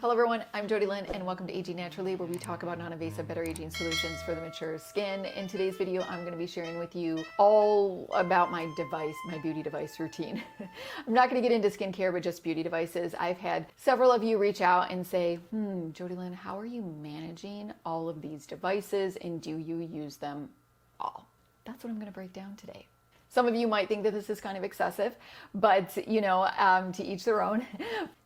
Hello everyone, I'm Jodylynn and welcome to Aging Naturally, where we talk about non-invasive better aging solutions for the mature skin. In today's video, I'm going to be sharing with you all about my device, my beauty device routine. I'm not going to get into skincare, but just beauty devices. I've had several of you reach out and say, Jodylynn, how are you managing all of these devices and do you use them all? That's what I'm going to break down today. Some of you might think that this is kind of excessive, but to each their own.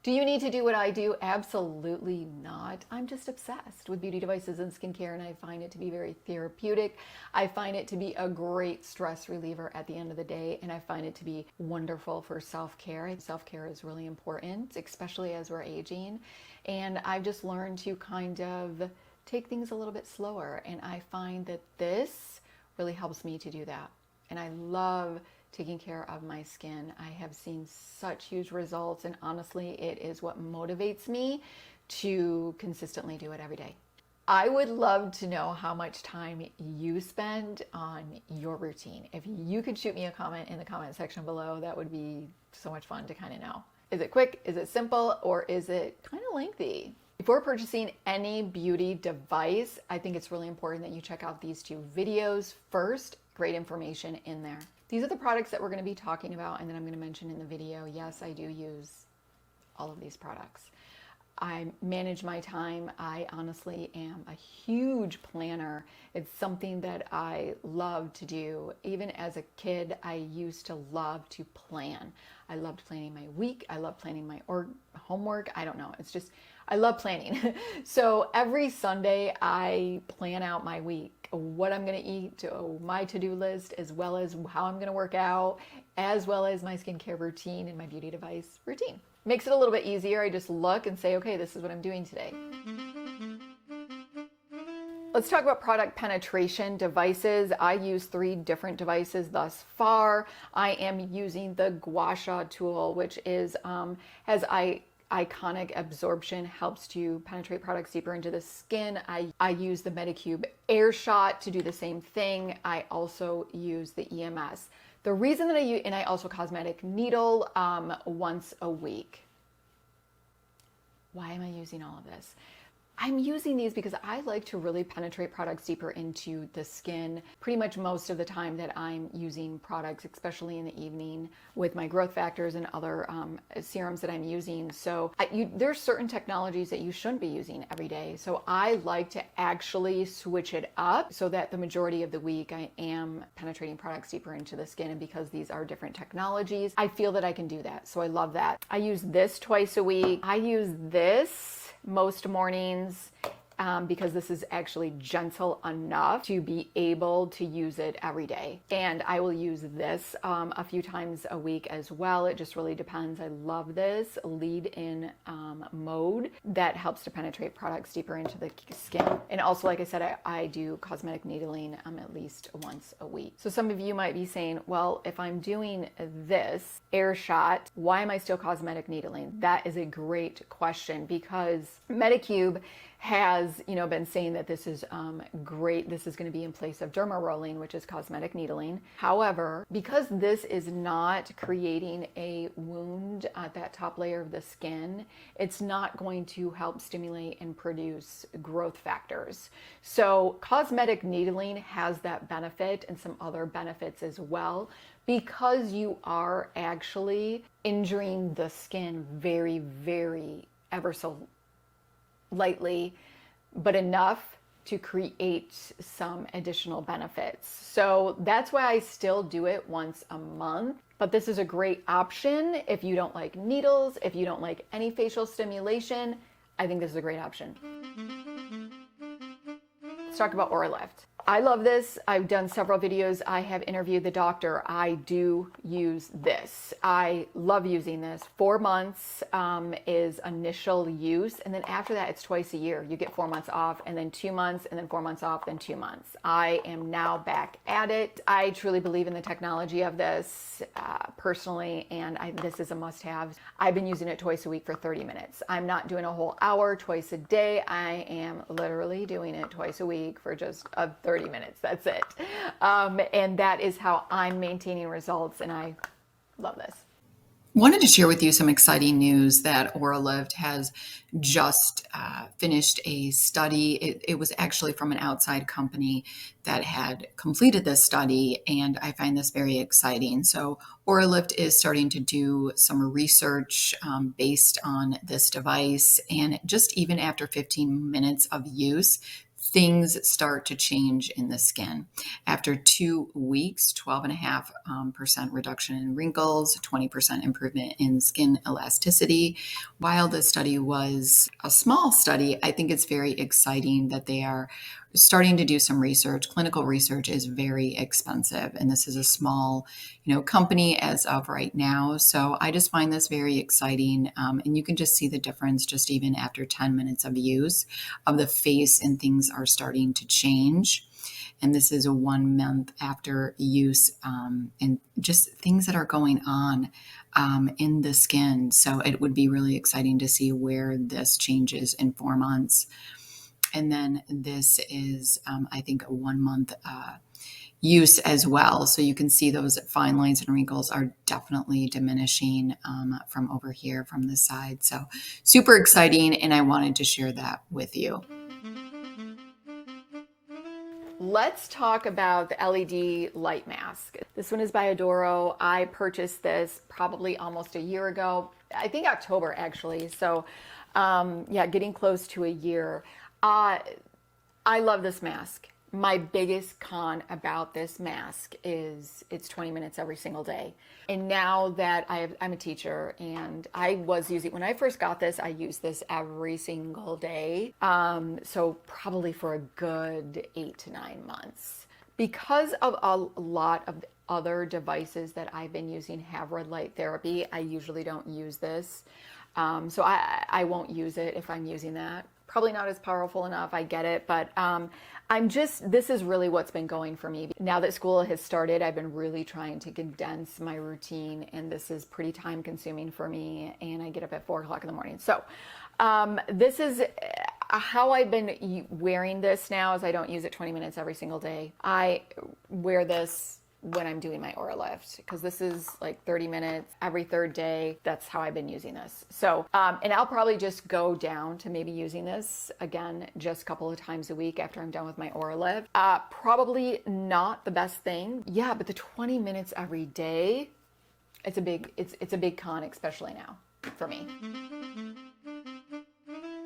Do you need to do what I do? Absolutely not. I'm just obsessed with beauty devices and skincare, and I find it to be very therapeutic. I find it to be a great stress reliever at the end of the day, and I find it to be wonderful for self-care. Self-care is really important, especially as we're aging, and I've just learned to kind of take things a little bit slower, and I find that this really helps me to do that. And I love taking care of my skin. I have seen such huge results, and honestly, it is what motivates me to consistently do it every day. I would love to know how much time you spend on your routine. If you could shoot me a comment in the comment section below, that would be so much fun to kind of know. Is it quick? Is it simple? Or is it kind of lengthy? Before purchasing any beauty device, I think it's really important that you check out these two videos first. Great information in there. These are the products that we're going to be talking about and that I'm going to mention in the video. Yes, I do use all of these products. I manage my time. I honestly am a huge planner. It's something that I love to do. Even as a kid, I used to love to plan. I loved planning my week. I love planning my homework. I don't know. It's just, I love planning. So every Sunday, I plan out my week, what I'm going to eat, my to-do list, as well as how I'm going to work out, as well as my skincare routine and my beauty device routine. Makes it a little bit easier. I just look and say, okay, this is what I'm doing today. Let's talk about product penetration devices. I use 3 different devices thus far. I am using the Gua Sha tool, which is has iconic absorption, helps to penetrate products deeper into the skin. I use the Medicube Air Shot to do the same thing. I also use the EMS. The reason that I use, and I also cosmetic needle once a week. Why am I using all of this? I'm using these because I like to really penetrate products deeper into the skin pretty much most of the time that I'm using products, especially in the evening with my growth factors and other serums that I'm using. So there's certain technologies that you shouldn't be using every day. So I like to actually switch it up so that the majority of the week I am penetrating products deeper into the skin. And because these are different technologies, I feel that I can do that. So I love that. I use this twice a week. I use this most mornings because this is actually gentle enough to be able to use it every day. And I will use this a few times a week as well. It just really depends. I love this lead-in mode that helps to penetrate products deeper into the skin. And also, like I said, I do cosmetic needling at least once a week. So some of you might be saying, well, if I'm doing this Air Shot, why am I still cosmetic needling? That is a great question because Medicube has been saying that this is great. This is going to be in place of derma rolling, which is cosmetic needling. However, because this is not creating a wound at that top layer of the skin, it's not going to help stimulate and produce growth factors. So cosmetic needling has that benefit and some other benefits as well, because you are actually injuring the skin very, very ever so lightly, but enough to create some additional benefits. So that's why I still do it once a month. But this is a great option if you don't like needles, if you don't like any facial stimulation. I think this is a great option. Let's talk about Oralift. I love this. I've done several videos. I have interviewed the doctor. I do use this. I love using this. 4 months is initial use. And then after that, it's twice a year. You get 4 months off and then 2 months and then 4 months off, then 2 months. I am now back at it. I truly believe in the technology of this personally, and this is a must-have. I've been using it twice a week for 30 minutes. I'm not doing a whole hour twice a day. I am literally doing it twice a week for just 30 minutes. That's it. And that is how I'm maintaining results, and I love this. Wanted to share with you some exciting news that Oralift has just finished a study. It was actually from an outside company that had completed this study, and I find this very exciting. So, Oralift is starting to do some research based on this device, and just even after 15 minutes of use, things start to change in the skin. After 2 weeks, 12.5% reduction in wrinkles, 20% improvement in skin elasticity. While the study was a small study, I think it's very exciting that they are starting to do some research. Clinical research is very expensive, and this is a small, company as of right now. So I just find this very exciting, and you can just see the difference just even after 10 minutes of use of the face, and things are starting to change. And this is a 1 month after use, and just things that are going on in the skin. So it would be really exciting to see where this changes in 4 months. And then this is, I think, a 1 month use as well. So you can see those fine lines and wrinkles are definitely diminishing from over here from the side. So super exciting, and I wanted to share that with you. Let's talk about the LED light mask. This one is by Adoro. I purchased this probably almost a year ago. I think October actually. So yeah, getting close to a year. I love this mask. My biggest con about this mask is it's 20 minutes every single day. And now that I'm a teacher, and I was using, when I first got this, I used this every single day. So probably for a good 8 to 9 months. Because of a lot of other devices that I've been using have red light therapy, I usually don't use this. So I won't use it if I'm using that. Probably not as powerful enough, I get it, but this is really what's been going for me. Now that school has started, I've been really trying to condense my routine, and this is pretty time consuming for me, and I get up at 4 o'clock in the morning. So this is how I've been wearing this now, is I don't use it 20 minutes every single day. I wear this when I'm doing my Oralift, because this is like 30 minutes every third day. That's how I've been using this. So, and I'll probably just go down to maybe using this again just a couple of times a week after I'm done with my Oralift. Probably not the best thing. Yeah, but the 20 minutes every day, it's a big con, especially now for me.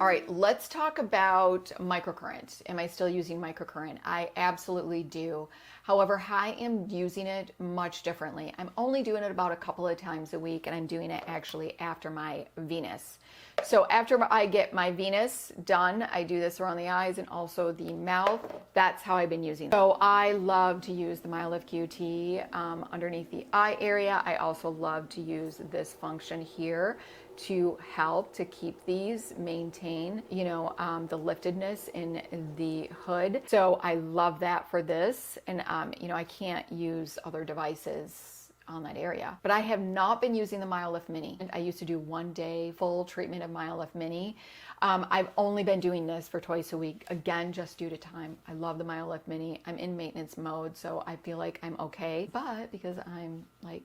All right, let's talk about microcurrent. Am I still using microcurrent? I absolutely do. However, I am using it much differently. I'm only doing it about a couple of times a week, and I'm doing it actually after my Venus. So after I get my Venus done, I do this around the eyes and also the mouth. That's how I've been using it. So I love to use the Myolift QT underneath the eye area. I also love to use this function here to help to keep these maintain, the liftedness in the hood. So I love that for this. And, I can't use other devices on that area. But I have not been using the Myolift Mini. I used to do 1 day full treatment of Myolift Mini. I've only been doing this for twice a week, again, just due to time. I love the Myolift Mini. I'm in maintenance mode, so I feel like I'm okay. But because I'm like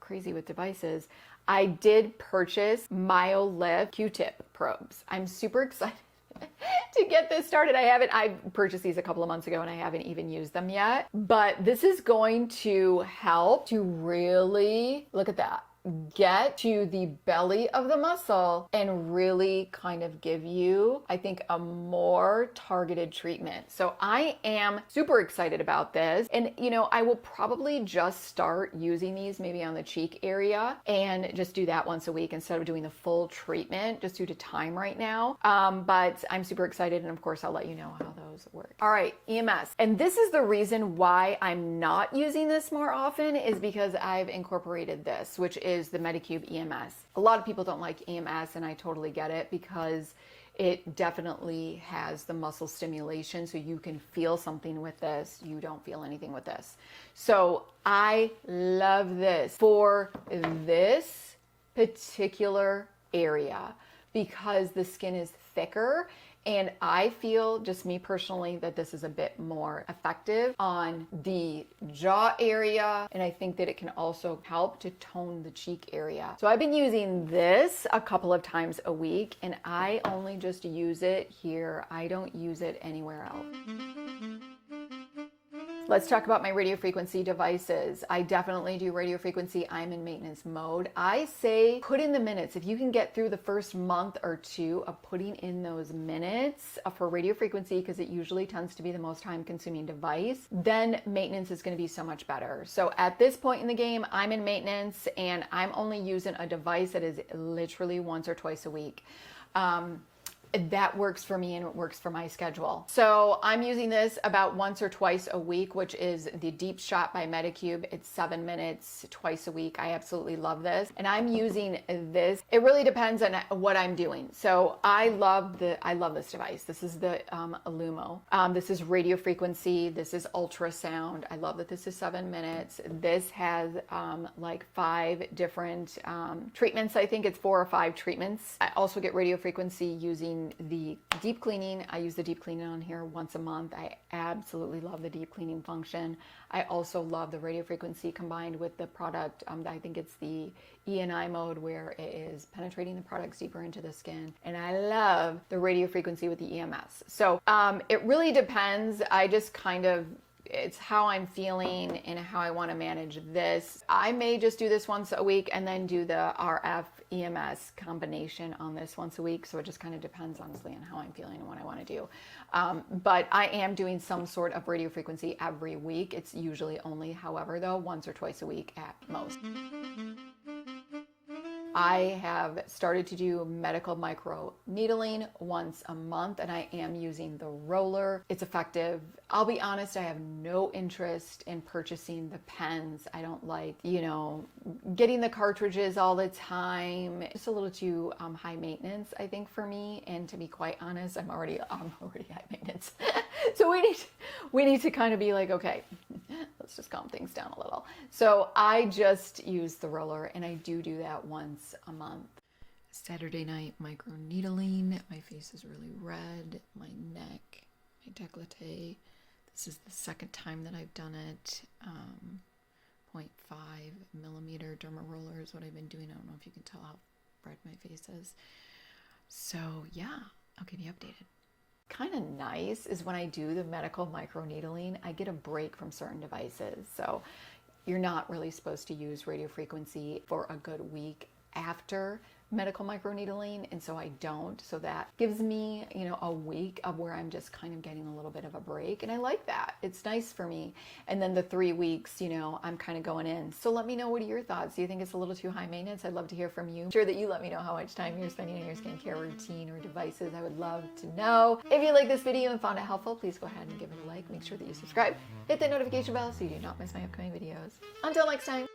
crazy with devices, I did purchase Myolift Q-tip probes. I'm super excited to get this started. I purchased these a couple of months ago, and I haven't even used them yet. But this is going to help to really, look at that, get to the belly of the muscle and really kind of give you, I think, a more targeted treatment. So I am super excited about this. And, I will probably just start using these maybe on the cheek area and just do that once a week instead of doing the full treatment just due to time right now. But I'm super excited. And of course, I'll let you know how those work. All right, EMS. And this is the reason why I'm not using this more often, is because I've incorporated this, which is the Medicube EMS. A lot of people don't like EMS, and I totally get it, because it definitely has the muscle stimulation, so you can feel something with this. You don't feel anything with this. So I love this for this particular area because the skin is thicker And I feel, just me personally, that this is a bit more effective on the jaw area. And I think that it can also help to tone the cheek area. So I've been using this a couple of times a week, and I only just use it here. I don't use it anywhere else. Let's talk about my radio frequency devices. I definitely do radio frequency. I'm in maintenance mode. I say put in the minutes. If you can get through the first month or two of putting in those minutes for radio frequency, because it usually tends to be the most time consuming device, then maintenance is going to be so much better. So at this point in the game, I'm in maintenance and I'm only using a device that is literally once or twice a week. That works for me and it works for my schedule. So I'm using this about once or twice a week, which is the Deep Shot by Medicube. It's 7 minutes twice a week. I absolutely love this. And I'm using this. It really depends on what I'm doing. So I love this device. This is the Lumo. This is radio frequency. This is ultrasound. I love that this is 7 minutes. This has like 5 different treatments. I think it's 4 or 5 treatments. I also get radio frequency using the deep cleaning. I use the deep cleaning on here once a month. I absolutely love the deep cleaning function. I also love the radio frequency combined with the product. I think it's the E&I mode where it is penetrating the products deeper into the skin. And I love the radio frequency with the EMS. So it really depends. I just kind of, it's how I'm feeling and how I want to manage this. I may just do this once a week and then do the RF EMS combination on this once a week. So it just kind of depends, honestly, on how I'm feeling and what I want to do. But I am doing some sort of radio frequency every week. It's usually only, however, though, once or twice a week at most. I have started to do medical micro needling once a month, and I am using the roller. It's effective. I'll be honest, I have no interest in purchasing the pens. I don't like, getting the cartridges all the time. It's a little too high maintenance, I think, for me. And to be quite honest, I'm already high maintenance. So we need to kind of be like, okay, let's just calm things down a little. So I just use the roller, and I do that once a month. Saturday night microneedling. My face is really red. My neck, my décolleté. This is the second time that I've done it. 0.5 millimeter derma roller is what I've been doing. I don't know if you can tell how red my face is. So yeah, I'll keep you updated. Kind of nice is when I do the medical microneedling, I get a break from certain devices. So you're not really supposed to use radio frequency for a good week after medical microneedling, and so I don't. So that gives me, a week of where I'm just kind of getting a little bit of a break, and I like that. It's nice for me. And then the 3 weeks, I'm kind of going in. So let me know, what are your thoughts? Do you think it's a little too high maintenance? I'd love to hear from you. I'm sure that you let me know how much time you're spending on your skincare routine or devices. I would love to know. If you like this video and found it helpful, please go ahead and give it a like. Make sure that you subscribe. Hit that notification bell so you do not miss my upcoming videos. Until next time.